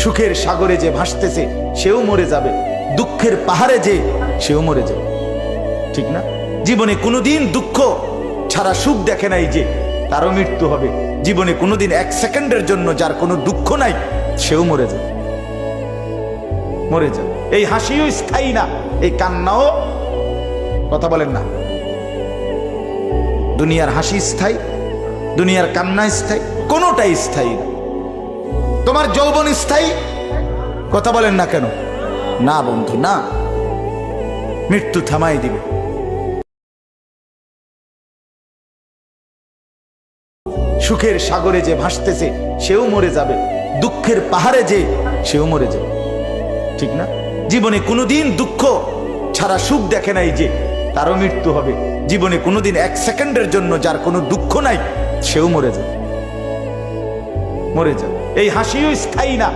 সুখের সাগরে যে ভাসতেছে সেও মরে যাবে, দুঃখের পাহাড়ে যে সেও মরে যাবে, ঠিক না? জীবনে কোনোদিন দুঃখ ছাড়া সুখ দেখে নাই যে তারও মৃত্যু হবে। জীবনে কোনোদিন এক সেকেন্ডের জন্য যার কোনো দুঃখ নাই সেও মরে যাবে, মরে যাবে। এই হাসিও স্থায়ী না, এই কান্নাও, কথা বলেন না, দুনিয়ার হাসি স্থায়ী, দুনিয়ার কান্না স্থায়ী, কোনোটাই স্থায়ী না। তোমার যৌবন স্থায়ী, কথা বলেন না কেন? না বন্ধু, না, মৃত্যু থামাই দিবে। সুখের সাগরে যে ভাসতেছে সেও মরে যাবে, দুঃখের পাহাড়ে যে সেও মরে যাবে, ঠিক না? জীবনে কোনোদিন দুঃখ ছাড়া সুখ দেখে নাই যে তারও মৃত্যু হবে। জীবনে কোনোদিন এক সেকেন্ডের জন্য যার কোনো দুঃখ নাই সেও মরে যাবে, মরে যাবে। এই হাসিও স্থায়ী না,